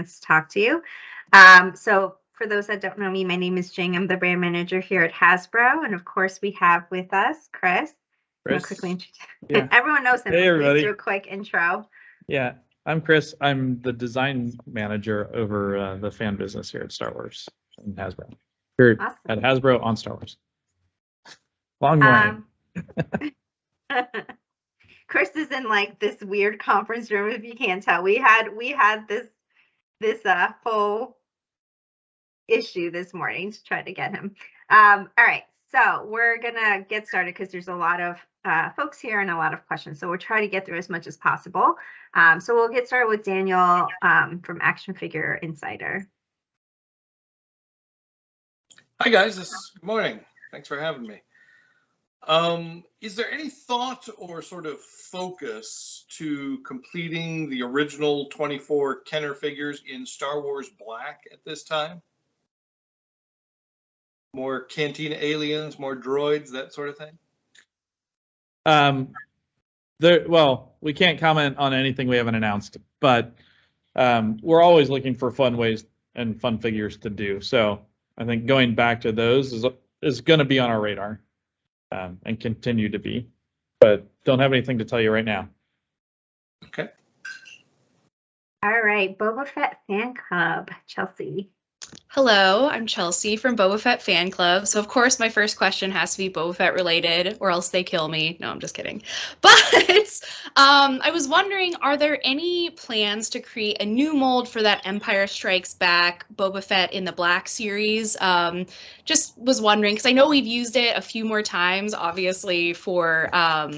chance to talk to you. So for those that don't know me, my name is Jing. I'm the brand manager here at Hasbro. And of course, we have with us Chris. Quickly yeah. Everyone knows him. Hey, everybody. Please do a quick intro. Yeah, I'm Chris. I'm the design manager over the fan business here at Star Wars and Hasbro. Here at Hasbro on Star Wars. Long morning. Chris is in like this weird conference room. If you can't tell, we had this whole issue this morning to try to get him. All right, so we're gonna get started because there's a lot of folks here and a lot of questions. So we'll try to get through as much as possible. So we'll get started with Daniel from Action Figure Insider. Hi guys, good morning. Thanks for having me. Is there any thought or sort of focus to completing the original 24 Kenner figures in Star Wars Black at this time? More Cantina aliens, more droids, that sort of thing? Well, we can't comment on anything we haven't announced, but we're always looking for fun ways and fun figures to do. So I think going back to those is going to be on our radar and continue to be, but don't have anything to tell you right now. Okay. All right, Boba Fett Fan Club, Chelsea. Hello, I'm Chelsea from Boba Fett Fan Club. So of course my first question has to be Boba Fett related or else they kill me. No, I'm just kidding. But I was wondering, are there any plans to create a new mold for that Empire Strikes Back Boba Fett in the Black series? Just was wondering, because I know we've used it a few more times, obviously for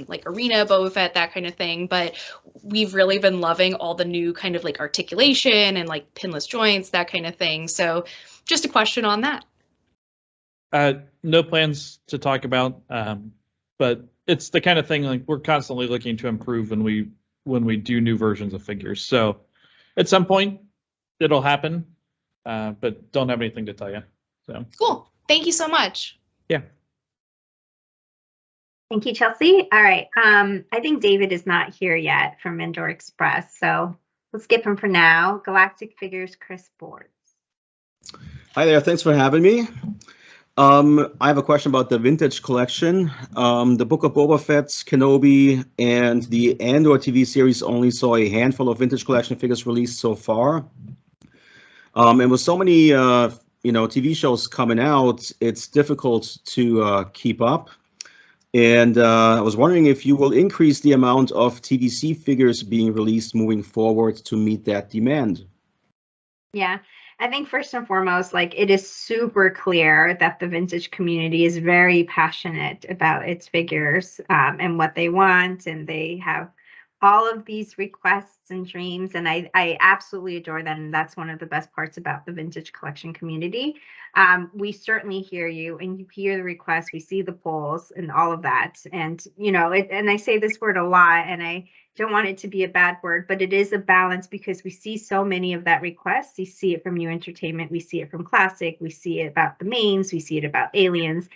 like Arena Boba Fett, that kind of thing, but we've really been loving all the new kind of like articulation and like pinless joints, that kind of thing. So just a question on that. No plans to talk about, but it's the kind of thing like we're constantly looking to improve when we do new versions of figures. So at some point it'll happen, but don't have anything to tell you. So cool. Thank you so much. Yeah. Thank you, Chelsea. All right. I think David is not here yet from Endor Express, so we'll skip him for now. Galactic Figures, Chris Boards. Hi there. Thanks for having me. I have a question about the vintage collection. The Book of Boba Fett, Kenobi, and the Endor TV series only saw a handful of vintage collection figures released so far. And with so many TV shows coming out, it's difficult to keep up. And I was wondering if you will increase the amount of TVC figures being released moving forward to meet that demand. Yeah, I think first and foremost, like it is super clear that the vintage community is very passionate about its figures and what they want, and they have all of these requests and dreams, and I absolutely adore that, and that's one of the best parts about the vintage collection community. We certainly hear you, and you hear the requests, we see the polls and all of that, and and I say this word a lot, and I don't want it to be a bad word, but it is a balance because we see so many of that requests. We see it from New Entertainment, we see it from Classic, we see it about the mains, we see it about aliens.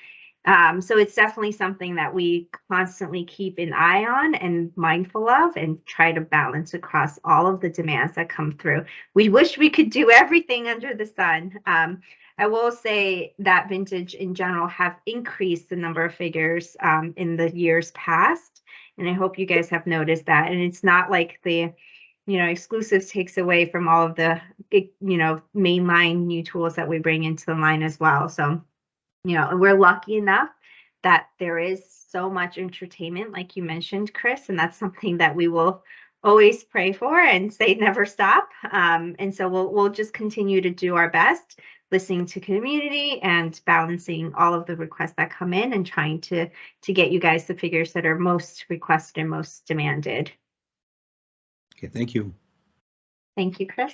So it's definitely something that we constantly keep an eye on and mindful of and try to balance across all of the demands that come through. We wish we could do everything under the sun. I will say that vintage in general have increased the number of figures in the years past. And I hope you guys have noticed that. And it's not like the exclusives takes away from all of the mainline new tools that we bring into the line as well. So we're lucky enough that there is so much entertainment, like you mentioned, Chris, and that's something that we will always pray for and say never stop. And so we'll just continue to do our best, listening to community and balancing all of the requests that come in and trying to get you guys the figures that are most requested and most demanded. Okay, thank you. Thank you, Chris.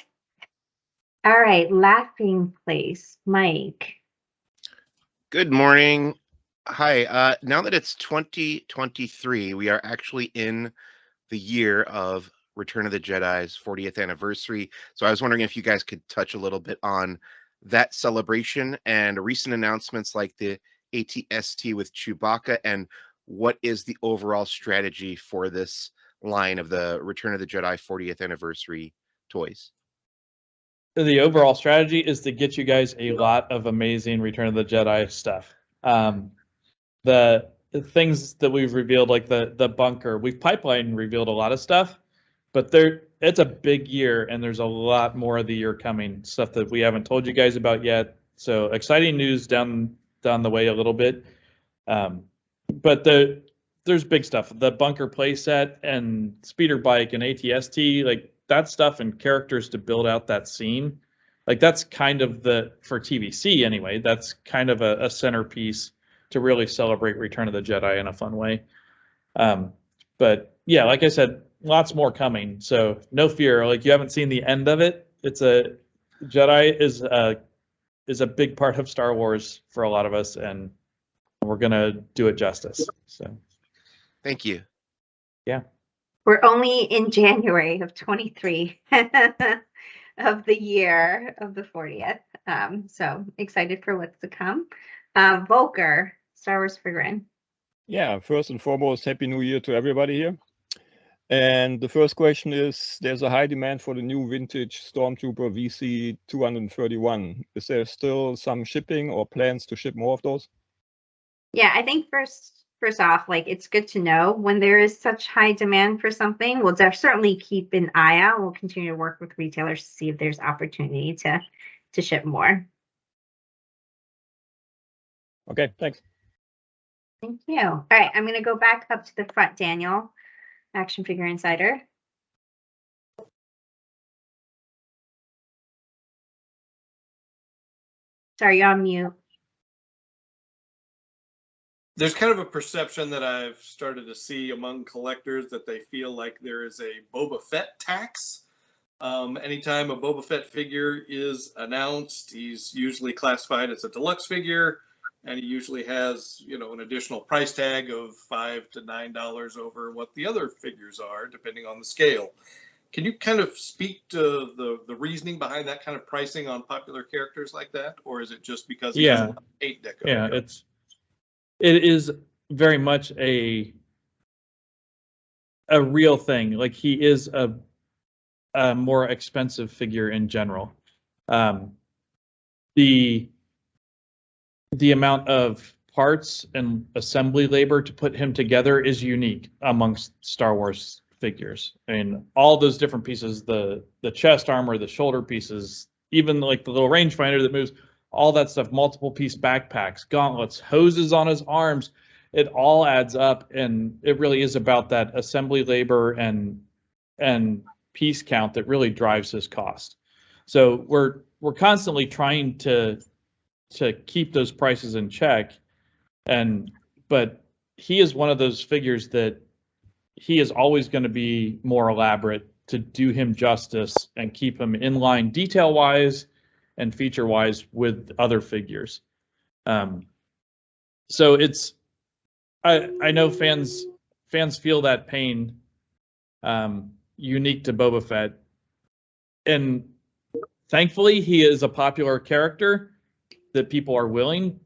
All right, Laughing Place, Mike. Good morning. Hi. Now that it's 2023, we are actually in the year of Return of the Jedi's 40th anniversary. So I was wondering if you guys could touch a little bit on that celebration and recent announcements like the ATST with Chewbacca, and what is the overall strategy for this line of the Return of the Jedi 40th anniversary toys? the overall strategy is to get you guys a lot of amazing Return of the Jedi stuff. The things that we've revealed, like the bunker, we've pipeline revealed a lot of stuff, but it's a big year and there's a lot more of the year coming, stuff that we haven't told you guys about yet. So exciting news down the way a little bit. But there's big stuff. The bunker playset and speeder bike and ATST, like that stuff and characters to build out that scene. Like that's kind of for TVC anyway, that's kind of a centerpiece to really celebrate Return of the Jedi in a fun way. But yeah, like I said, lots more coming. So no fear, like you haven't seen the end of it. Jedi is a big part of Star Wars for a lot of us, and we're gonna do it justice. So Thank you. Yeah. We're only in January of 23 of the year of the 40th. So excited for what's to come. Volker, StarWars-Figuren. Yeah, first and foremost, Happy New Year to everybody here. And the first question is, there's a high demand for the new vintage Stormtrooper VC 231. Is there still some shipping or plans to ship more of those? Yeah, I think first off, like it's good to know when there is such high demand for something. We'll certainly keep an eye out. We'll continue to work with retailers to see if there's opportunity to ship more. Okay, thanks. Thank you. All right, I'm going to go back up to the front, Daniel, Action Figure Insider. Sorry, you're on mute. There's kind of a perception that I've started to see among collectors that they feel like there is a Boba Fett tax. Anytime a Boba Fett figure is announced, he's usually classified as a deluxe figure, and he usually has, an additional price tag of $5 to $9 over what the other figures are, depending on the scale. Can you kind of speak to the reasoning behind that kind of pricing on popular characters like that, or is it just because he has a lot of 8 deco? Yeah, it is very much a real thing. Like he is a more expensive figure in general. The amount of parts and assembly labor to put him together is unique amongst Star Wars figures. I mean, all those different pieces, the chest armor, the shoulder pieces, even like the little rangefinder that moves, all that stuff, multiple piece backpacks, gauntlets, hoses on his arms, it all adds up, and it really is about that assembly labor and piece count that really drives his cost. So we're constantly trying to keep those prices in check, but he is one of those figures that he is always going to be more elaborate to do him justice and keep him in line detail wise and feature wise with other figures. So I know fans feel that pain, unique to Boba Fett, and thankfully he is a popular character that people are willing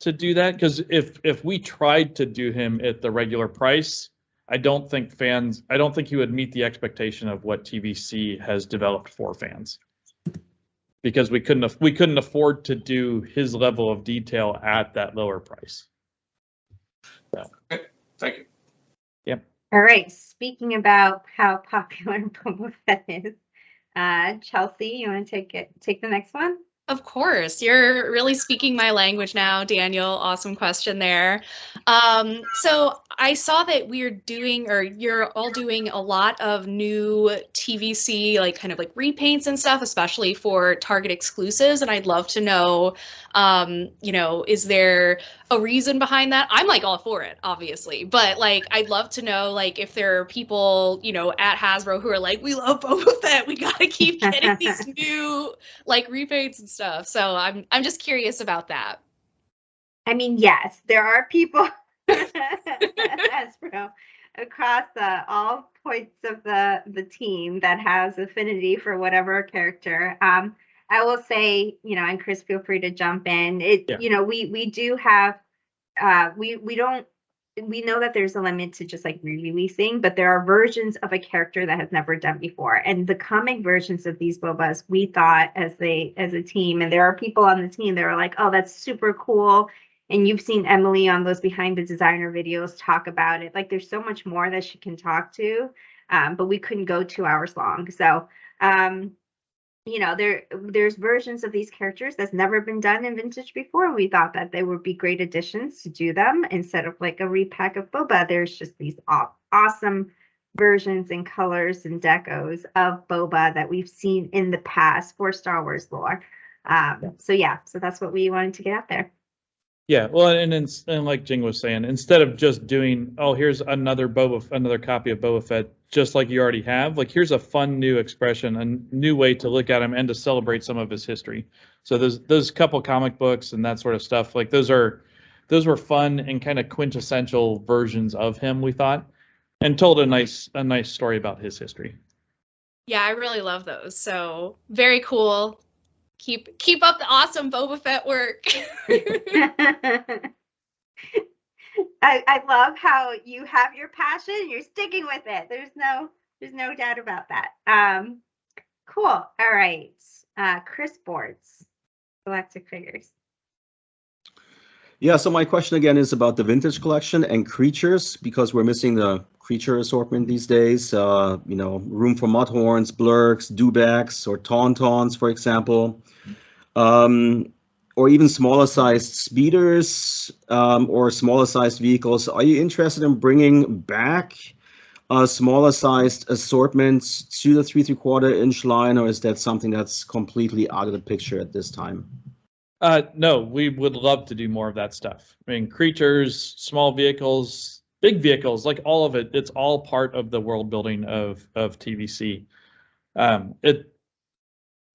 to do that, because if we tried to do him at the regular price, I don't think he would meet the expectation of what TVC has developed for fans, because we couldn't afford to do his level of detail at that lower price. So. Okay, thank you. Yep. All right, speaking about how popular Boba Fett is, Chelsea, you want to take the next one? Of course, you're really speaking my language now, Daniel. Awesome question there. So I saw that you're all doing a lot of new TVC, like kind of like repaints and stuff, especially for Target exclusives. And I'd love to know, is there a reason behind that? I'm like all for it, obviously, but like I'd love to know like if there are people, at Hasbro who are like, we love Boba Fett, we gotta keep getting these new like repaints and stuff. So I'm just curious about that. I mean, yes, there are people at Hasbro across all points of the team that has affinity for whatever character. I will say, and Chris, feel free to jump in. We do have we don't we know that there's a limit to just like re-releasing, but there are versions of a character that has never done before. And the comic versions of these Bobas, we thought as a team, and there are people on the team that are like, oh, that's super cool. And you've seen Emily on those behind the designer videos talk about it. Like there's so much more that she can talk to, but we couldn't go 2 hours long. So you know, there's versions of these characters that's never been done in vintage before. We thought that they would be great additions to do them instead of like a repack of Boba. There's just these awesome versions and colors and decos of Boba that we've seen in the past for Star Wars lore. So yeah, so that's what we wanted to get out there. Yeah, well, and like Jing was saying, instead of just doing, oh, here's another copy of Boba Fett, just like you already have, like here's a fun new expression, a new way to look at him and to celebrate some of his history. So those couple comic books and that sort of stuff, like those were fun and kind of quintessential versions of him, we thought, and told a nice story about his history. Yeah, I really love those. So very cool. Keep up the awesome Boba Fett work. I love how you have your passion, you're sticking with it. There's no doubt about that. Cool. All right. Chris Boards, Galactic Figures. Yeah, so my question again is about the vintage collection and creatures, because we're missing the creature assortment these days. You know, room for mudhorns, blurks, dewbacks, or tauntauns, for example. Or even smaller sized speeders, or smaller sized vehicles. Are you interested in bringing back smaller sized assortments to the 3 3/4 inch line, or is that something that's completely out of the picture at this time? No, we would love to do more of that stuff. I mean, creatures, small vehicles, big vehicles, like all of it, it's all part of the world building of TVC.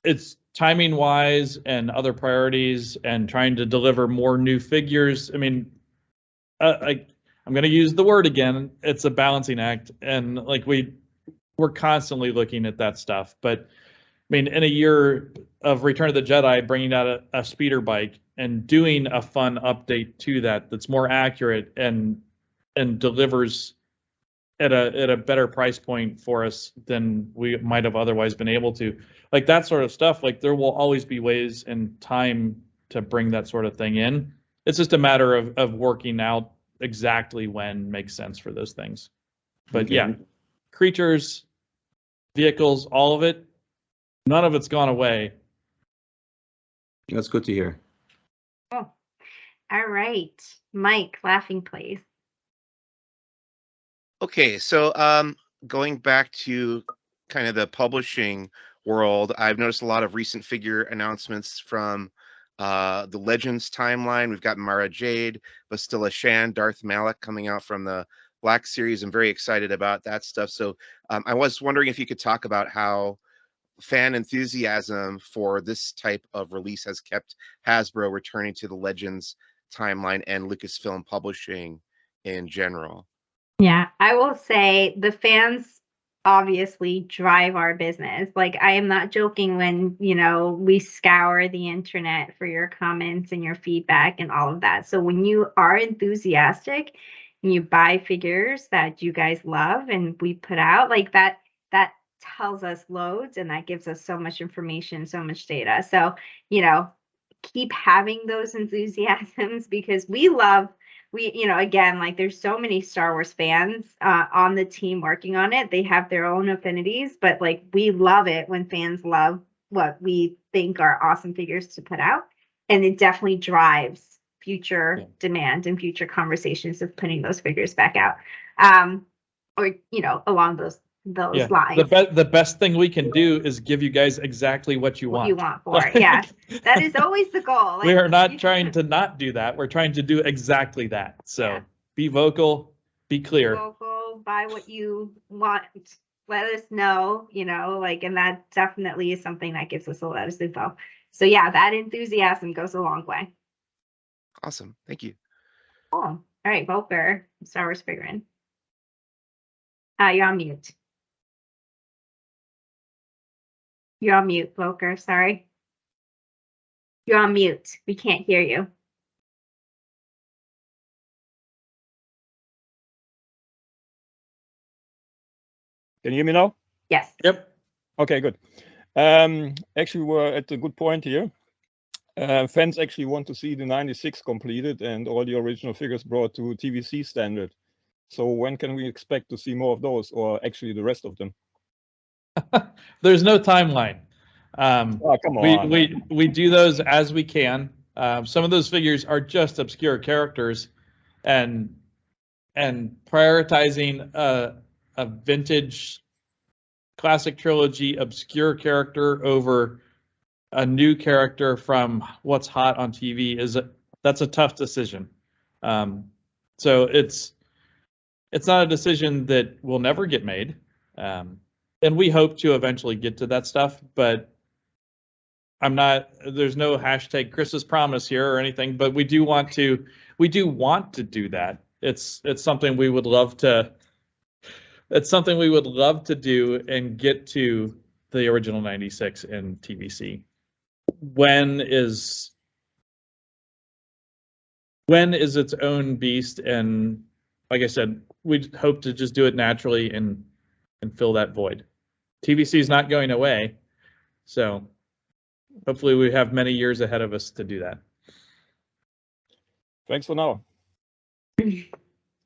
It's timing wise and other priorities and trying to deliver more new figures. I mean, I'm going to use the word again. It's a balancing act. And like we're constantly looking at that stuff. But I mean, in a year of Return of the Jedi, bringing out a speeder bike and doing a fun update to that's more accurate and delivers at a better price point for us than we might have otherwise been able to. Like that sort of stuff, like there will always be ways and time to bring that sort of thing in. It's just a matter of working out exactly when makes sense for those things. But Okay. yeah, creatures, vehicles, all of it, none of it's gone away. That's good to hear. Oh, all right. Mike, Laughing Place. Okay, so going back to kind of the publishing world, I've noticed a lot of recent figure announcements from the Legends timeline. We've got Mara Jade, Bastilla Shan, Darth Malak coming out from the Black Series. I'm very excited about that stuff. So I was wondering if you could talk about how fan enthusiasm for this type of release has kept Hasbro returning to the Legends timeline and Lucasfilm Publishing in general. Yeah, I will say the fans obviously drive our business. Like I am not joking when, you know, we scour the internet for your comments and your feedback and all of that. So when you are enthusiastic and you buy figures that you guys love and we put out, like that tells us loads, and that gives us so much information, so much data. So, you know, keep having those enthusiasms because you know, again, like there's so many Star Wars fans on the team working on it. They have their own affinities, but like we love it when fans love what we think are awesome figures to put out. And it definitely drives future demand and future conversations of putting those figures back out. Or, you know, along those lines. The best thing we can do is give you guys exactly what you want. What you want for it. Yeah. That is always the goal. Like, we are not trying to not do that. We're trying to do exactly that. So be vocal, be clear. Vocal, buy what you want. Let us know, you know, like, and that definitely is something that gives us a lot of info. So yeah, that enthusiasm goes a long way. Awesome. Thank you. Cool. All right, Volker, StarWars-Figuren. You're on mute. You're on mute, Volker. Sorry. You're on mute. We can't hear you. Can you hear me now? Yes. Yep. Okay, good. Actually, we're at a good point here. Fans actually want to see the 96 completed and all the original figures brought to TVC standard. So when can we expect to see more of those, or actually the rest of them? There's no timeline. Oh, come on. We do those as we can. Some of those figures are just obscure characters, and prioritizing a vintage classic trilogy obscure character over a new character from what's hot on TV that's a tough decision. So it's not a decision that will never get made. And we hope to eventually get to that stuff, but there's no hashtag Chris's promise here or anything, but we do want to do that. It's something we would love to do and get to the original 96 in TVC. When is its own beast, and like I said, we hope to just do it naturally and fill that void. TVC is not going away, so hopefully we have many years ahead of us to do that. Thanks for now.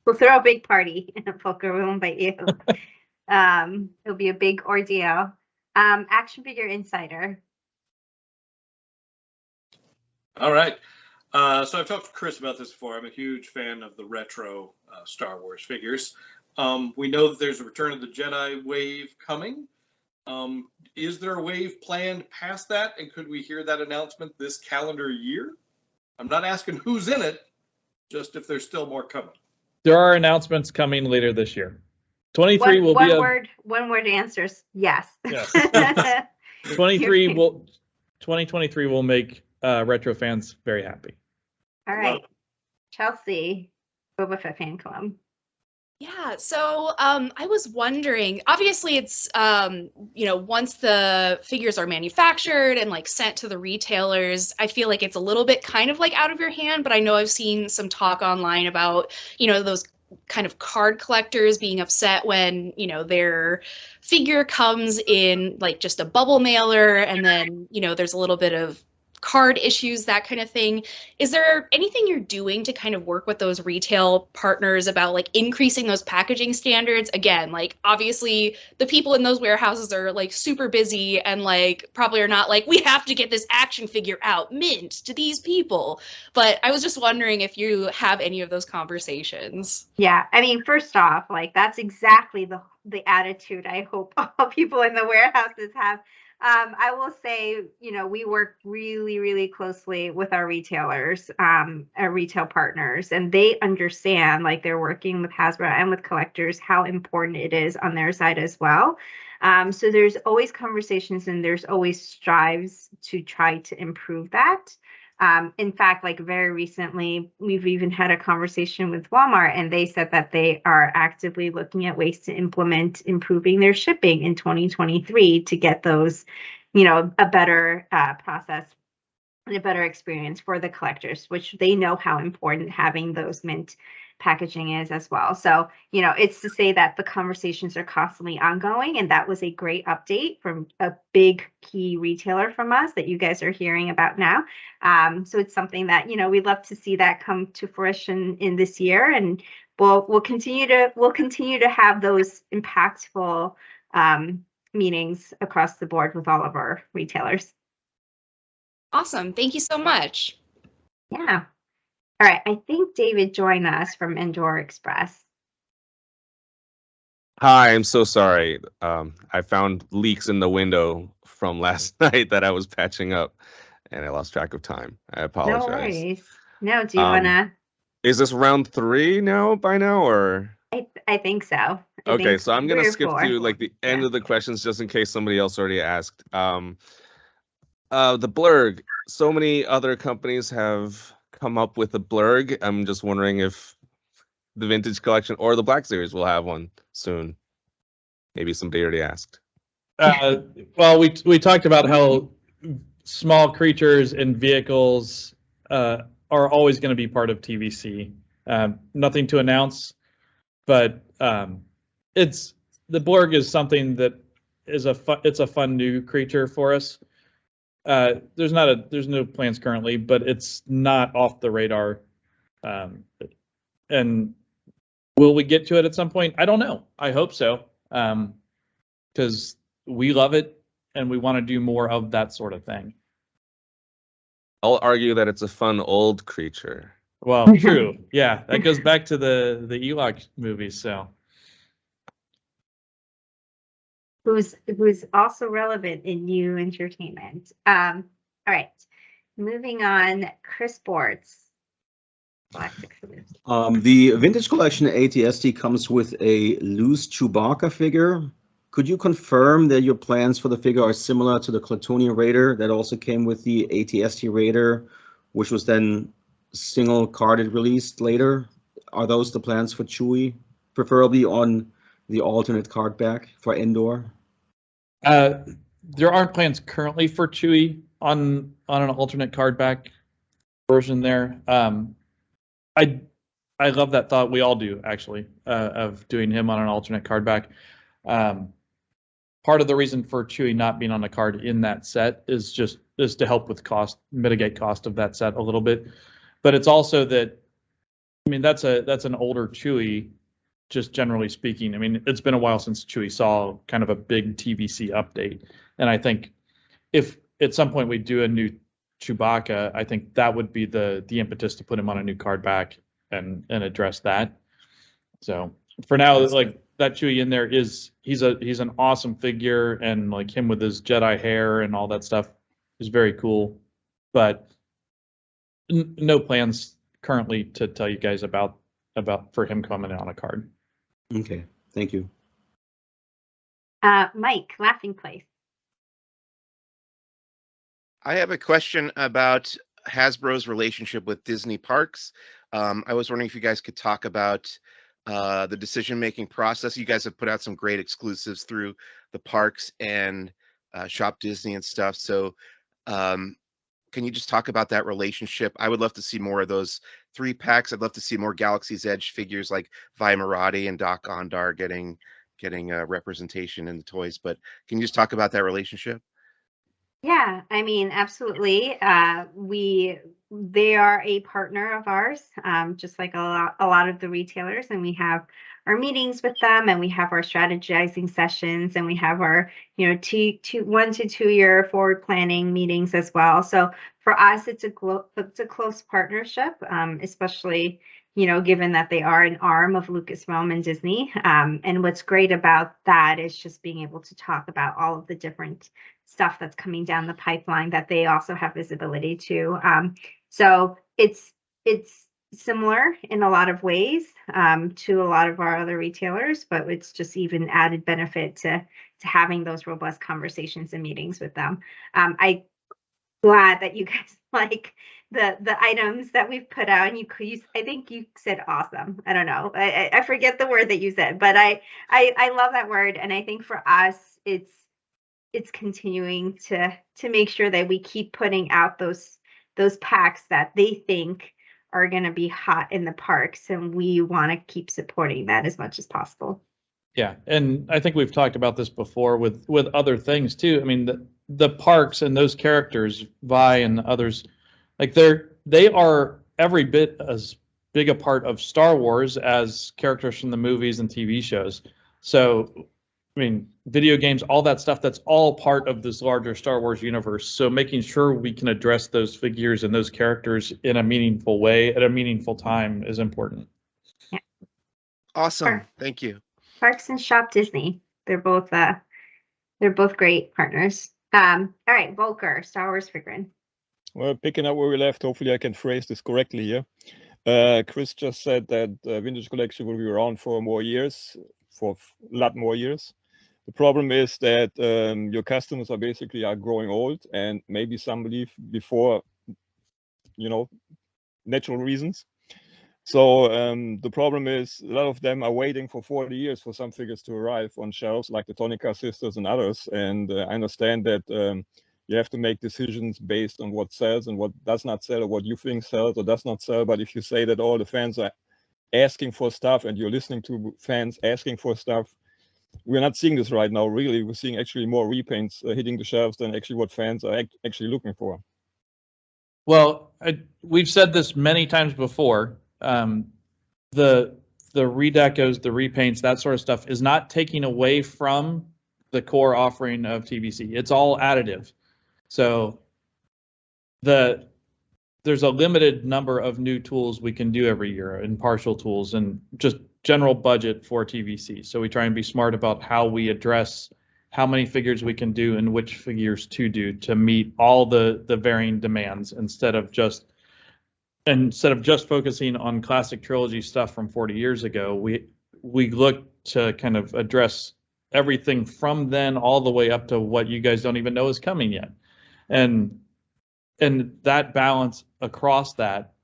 We'll throw a big party in a poker room, invite you. It'll be a big ordeal. Action Figure Insider. All right. So I've talked to Chris about this before. I'm a huge fan of the retro Star Wars figures. We know that there's a Return of the Jedi wave coming. Is there a wave planned past that? And could we hear that announcement this calendar year? I'm not asking who's in it, just if there's still more coming. There are announcements coming later this year. 23 will be one word answers yes. Yes. 2023 will make retro fans very happy. All right. Chelsea, Boba Fett fan club. Yeah, so I was wondering, obviously it's, once the figures are manufactured and like sent to the retailers, I feel like it's a little bit kind of like out of your hand, but I know I've seen some talk online about, those kind of card collectors being upset when, their figure comes in like just a bubble mailer and then, there's a little bit of card issues, that kind of thing. Is there anything you're doing to kind of work with those retail partners about like increasing those packaging standards? Again, like obviously the people in those warehouses are like super busy and like probably are not like, we have to get this action figure out mint to these people. But I was just wondering if you have any of those conversations. Yeah, I mean, first off, like that's exactly the attitude I hope all people in the warehouses have. I will say, we work really, really closely with our retailers, our retail partners, and they understand, like they're working with Hasbro and with collectors, how important it is on their side as well. So there's always conversations and there's always strives to try to improve that. In fact, like very recently, we've even had a conversation with Walmart and they said that they are actively looking at ways to implement improving their shipping in 2023 to get those, a better process and a better experience for the collectors, which they know how important having those mint packaging is as well. So, it's to say that the conversations are constantly ongoing, and that was a great update from a big key retailer from us that you guys are hearing about now. So it's something that, we'd love to see that come to fruition in this year, and we'll continue to have those impactful meetings across the board with all of our retailers. Awesome. Thank you so much. Yeah. All right, I think David joined us from Endor Express. Hi, I'm so sorry. I found leaks in the window from last night that I was patching up, and I lost track of time. I apologize. No worries. No, do you wanna? Is this round 3 by now, or? I think so. Okay, so I'm gonna skip 4. to like the end of the questions just in case somebody else already asked. The blurg. So many other companies have come up with a blurg. I'm just wondering if the vintage collection or the Black Series will have one soon. Maybe somebody already asked. Well, we talked about how small creatures and vehicles are always going to be part of TVC. Nothing to announce, but it's the Blurg is something that is it's a fun new creature for us. There's no plans currently, but it's not off the radar. And will we get to it at some point? I don't know. I hope so. Because we love it and we want to do more of that sort of thing. I'll argue that it's a fun old creature. Well, true. Yeah, that goes back to the Ewok movies. So, who's also relevant in new entertainment. All right, moving on. Chris Boards. Galactic Figures. The Vintage Collection ATST comes with a loose Chewbacca figure. Could you confirm that your plans for the figure are similar to the Klatooinian Raider that also came with the ATST Raider, which was then single carded released later? Are those the plans for Chewie, preferably on the alternate card back for Endor? There aren't plans currently for Chewie on an alternate card back version there. I love that thought. We all do, actually, of doing him on an alternate card back. Part of the reason for Chewie not being on a card in that set is to help with cost, mitigate cost of that set a little bit. But it's also that, I mean, that's an older Chewie, just generally speaking. I mean, it's been a while since Chewie saw kind of a big TVC update. And I think if at some point we do a new Chewbacca, I think that would be the impetus to put him on a new card back and address that. So for now, like, that Chewie in there he's an awesome figure, and like him with his Jedi hair and all that stuff is very cool. But no plans currently to tell you guys about for him coming on a card. Okay, thank you. Mike, Laughing Place. I have a question about Hasbro's relationship with Disney parks. I was wondering if you guys could talk about the decision-making process. You guys have put out some great exclusives through the parks and Shop Disney and stuff. So can you just talk about that relationship? I would love to see more of those 3-packs. I'd love to see more Galaxy's Edge figures like Vi Marati and Doc Ondar getting representation in the toys. But can you just talk about that relationship? Yeah, I mean, absolutely. They are a partner of ours, just like a lot of the retailers, and we have our meetings with them, and we have our strategizing sessions, and we have our 1 to 2 year forward planning meetings as well. So for us, it's a close partnership, especially given that they are an arm of Lucasfilm and Disney. And what's great about that is just being able to talk about all of the different stuff that's coming down the pipeline that they also have visibility to. So it's similar in a lot of ways to a lot of our other retailers, but it's just even added benefit to having those robust conversations and meetings with them. I'm glad that you guys like the items that we've put out, and I think you said awesome. I don't know. I forget the word that you said, but I love that word, and I think for us it's continuing to make sure that we keep putting out those packs that they think are going to be hot in the parks, and we want to keep supporting that as much as possible. Yeah, and I think we've talked about this before with other things too. I mean, the parks and those characters, Vi and others, like they are every bit as big a part of Star Wars as characters from the movies and TV shows. So, I mean, video games, all that stuff, that's all part of this larger Star Wars universe. So making sure we can address those figures and those characters in a meaningful way at a meaningful time is important. Yeah. Awesome. Sure. Thank you. Parks and Shop Disney. They're both great partners. All right, Volker, StarWars-Figuren. Well, picking up where we left, hopefully I can phrase this correctly here. Chris just said that Vintage Collection will be around for more years, for a lot more years. The problem is that your customers are basically growing old, and maybe some leave before, natural reasons. So the problem is a lot of them are waiting for 40 years for some figures to arrive on shelves, like the Tonica sisters and others. And I understand that you have to make decisions based on what sells and what does not sell, or what you think sells or does not sell. But if you say that all the fans are asking for stuff and you're listening to fans asking for stuff, we're not seeing this right now. Really, we're seeing actually more repaints hitting the shelves than actually what fans are actually looking for. Well, we've said this many times before. The redecos, the repaints, that sort of stuff is not taking away from the core offering of TBC. It's all additive. So there's a limited number of new tools we can do every year, and partial tools, and just general budget for TBC. So we try and be smart about how we address how many figures we can do and which figures to do to meet all the varying demands, instead of just focusing on classic trilogy stuff from 40 years ago. We look to kind of address everything from then all the way up to what you guys don't even know is coming yet. And that balance across that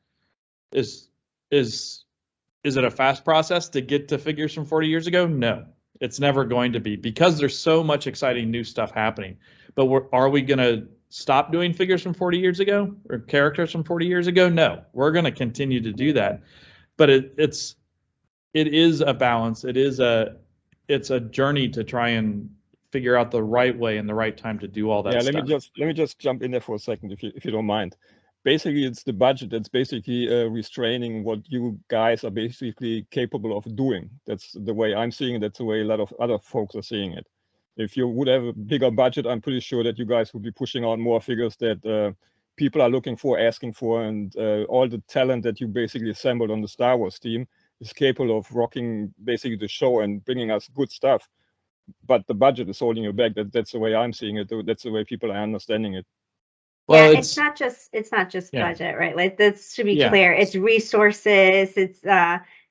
is it a fast process to get to figures from 40 years ago? No, it's never going to be, because there's so much exciting new stuff happening. But are we going to stop doing figures from 40 years ago or characters from 40 years ago? No, we're going to continue to do that. But it is a balance. It's a journey to try and figure out the right way and the right time to do all that stuff. Let me just jump in there for a second, if you don't mind. Basically, it's the budget that's basically restraining what you guys are basically capable of doing. That's the way I'm seeing it. That's the way a lot of other folks are seeing it. If you would have a bigger budget, I'm pretty sure that you guys would be pushing out more figures that people are looking for, asking for, and all the talent that you basically assembled on the Star Wars team is capable of rocking basically the show and bringing us good stuff. But the budget is holding you back. That's the way I'm seeing it. That's the way people are understanding it. Well, yeah, it's not just yeah. budget, right? Like, that's to be Yeah. clear. It's resources, it's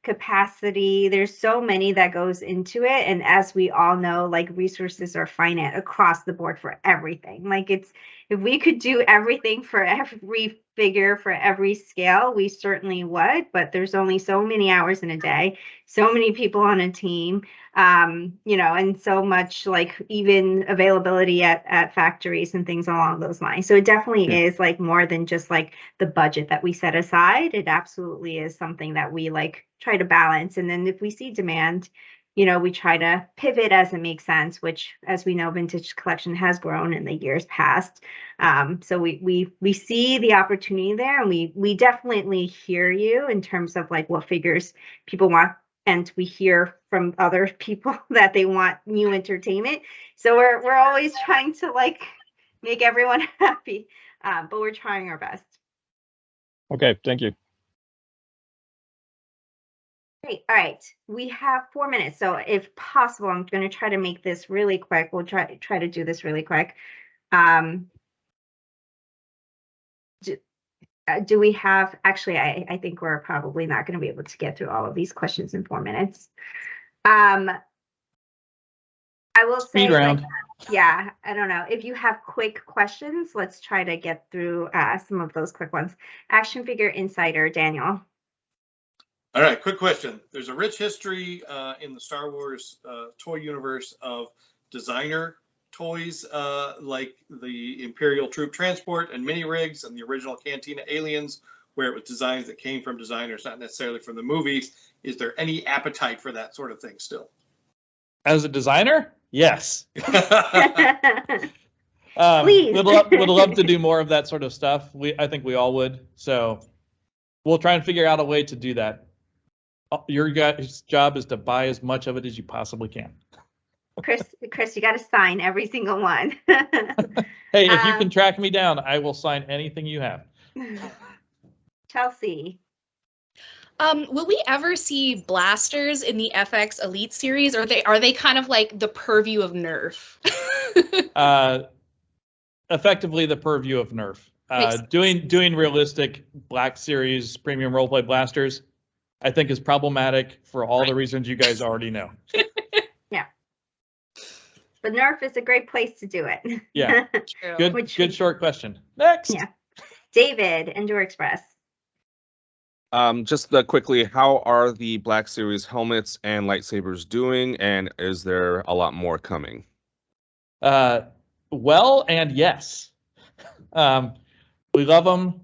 capacity. There's so many that goes into it, and as we all know, like, resources are finite across the board for everything. Like, if we could do everything for every figure for every scale, we certainly would, but there's only so many hours in a day, so many people on a team, and so much, like, even availability at factories and things along those lines. So it definitely is like more than just like the budget that we set aside. It absolutely is something that we like try to balance. And then if we see demand, we try to pivot as it makes sense, which, as we know, vintage collection has grown in the years past. So we see the opportunity there, and we definitely hear you in terms of like what figures people want, and we hear from other people that they want new entertainment. So we're always trying to like make everyone happy, but we're trying our best. Okay, thank you. Great. All right, we have 4 minutes, so if possible, I'm going to try to make this really quick. We'll try to do this really quick. Do we have, actually, I think we're probably not going to be able to get through all of these questions in 4 minutes. I will say, Speed round. Yeah, I don't know. If you have quick questions, let's try to get through some of those quick ones. Action Figure Insider, Daniel. All right, quick question. There's a rich history in the Star Wars toy universe of designer toys like the Imperial Troop Transport and mini rigs and the original Cantina Aliens, where it was designs that came from designers, not necessarily from the movies. Is there any appetite for that sort of thing still? As a designer, yes. Please. Would love to do more of that sort of stuff. I think we all would. So we'll try and figure out a way to do that. Your guys' job is to buy as much of it as you possibly can. Chris, you got to sign every single one. Hey, if you can track me down, I will sign anything you have. Chelsea. Will we ever see blasters in the FX Elite series, or are they kind of like the purview of Nerf? Effectively the purview of Nerf. Doing realistic Black Series premium roleplay blasters, I think, is problematic for all the reasons you guys already know. Yeah. But Nerf is a great place to do it. Yeah. Good short question. Next. Yeah. David, Endor Express. Just quickly, how are the Black Series helmets and lightsabers doing, and is there a lot more coming? Well, and yes. We love them.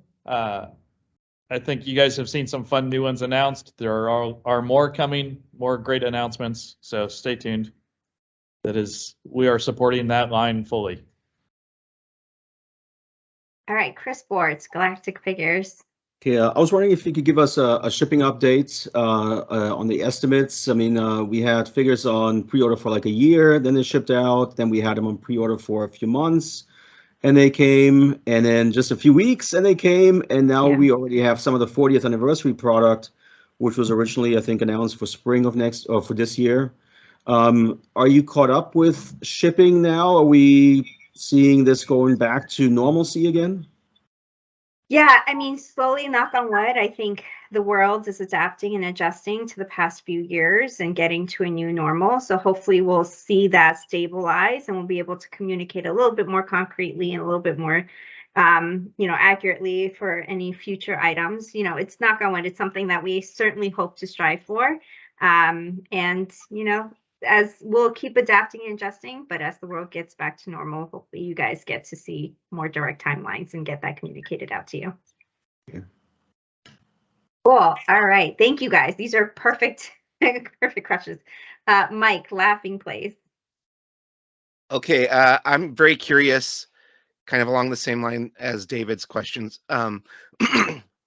I think you guys have seen some fun new ones announced. There are more coming, more great announcements, so stay tuned. we are supporting that line fully. All right, Chris Boards, Galactic Figures. Okay, I was wondering if you could give us a shipping update on the estimates. I mean, we had figures on pre-order for like a year, then they shipped out, then we had them on pre-order for a few months, and they came, and then just a few weeks, and they came, and now we already have some of the 40th anniversary product, which was originally, I think, announced for spring of for this year. Are you caught up with shipping now? Are we seeing this going back to normalcy again? Yeah, I mean, slowly, knock on wood, I think the world is adapting and adjusting to the past few years and getting to a new normal. So hopefully we'll see that stabilize and we'll be able to communicate a little bit more concretely and a little bit more, accurately for any future items. It's knock on wood. It's something that we certainly hope to strive for. As we'll keep adapting and adjusting, but as the world gets back to normal, hopefully you guys get to see more direct timelines and get that communicated out to you. Yeah. Cool. All right. Thank you guys. These are perfect, perfect questions. Mike, Laughing Place. Okay, I'm very curious, kind of along the same line as David's questions.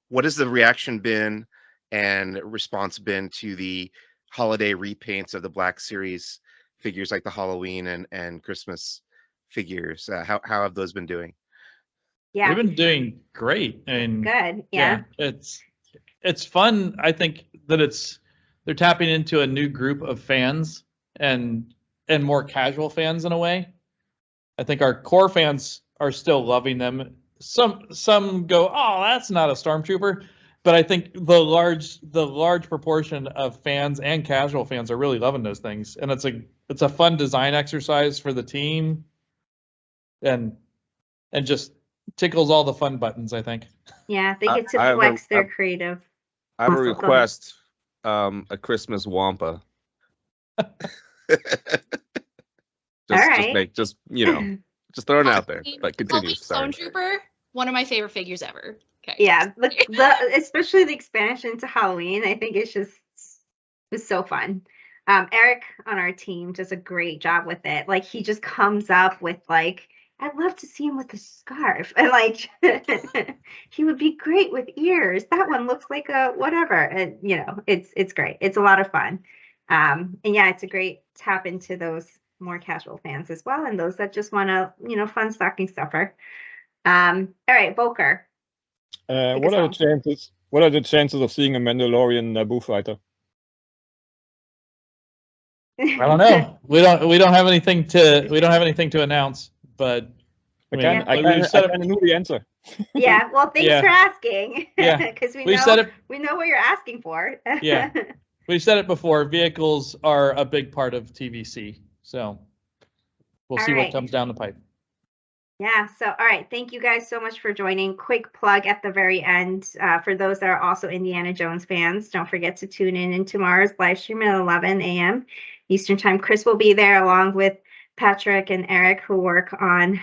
What has the reaction been and response been to the holiday repaints of the Black Series figures, like the Halloween and Christmas figures? How have those been doing? Yeah, They've been doing great, and good. Yeah. It's fun. I think that they're tapping into a new group of fans and more casual fans in a way. I think our core fans are still loving them. Some go, oh, that's not a Stormtrooper. But I think the large proportion of fans and casual fans are really loving those things, and it's a fun design exercise for the team, and just tickles all the fun buttons, I think. Yeah, they get to flex their creative. I have a request, a Christmas Wampa. Just throwing it out there. But continue. Sorry. Stormtrooper, one of my favorite figures ever. Okay. Yeah, especially the expansion to Halloween, I think it's so fun. Eric on our team does a great job with it. Like, he just comes up with like, I'd love to see him with a scarf, and like he would be great with ears. That one looks like a whatever, and it's great. It's a lot of fun, and yeah, it's a great tap into those more casual fans as well, and those that just want a fun stocking stuffer. All right, Volker. What are the chances of seeing a Mandalorian Naboo fighter? I don't know. We don't have anything to announce, but I kind of knew the answer. Yeah. Well, thanks for asking. Yeah. Because we know what you're asking for. Yeah. We've said it before. Vehicles are a big part of TVC, so we'll see what comes down the pipe. Yeah. So, all right. Thank you guys so much for joining. Quick plug at the very end for those that are also Indiana Jones fans. Don't forget to tune in tomorrow's live stream at 11 a.m. Eastern Time. Chris will be there along with Patrick and Eric, who work on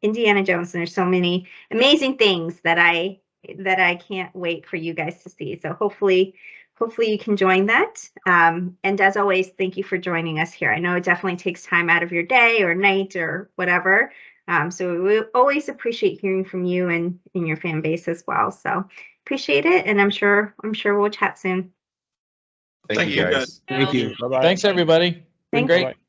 Indiana Jones. And there's so many amazing things that I can't wait for you guys to see. So hopefully you can join that. And as always, thank you for joining us here. I know it definitely takes time out of your day or night or whatever. So we always appreciate hearing from you and your fan base as well. So appreciate it, and I'm sure we'll chat soon. Thank you guys. Thank you. Bye-bye. Thanks, everybody. Been great. Bye-bye.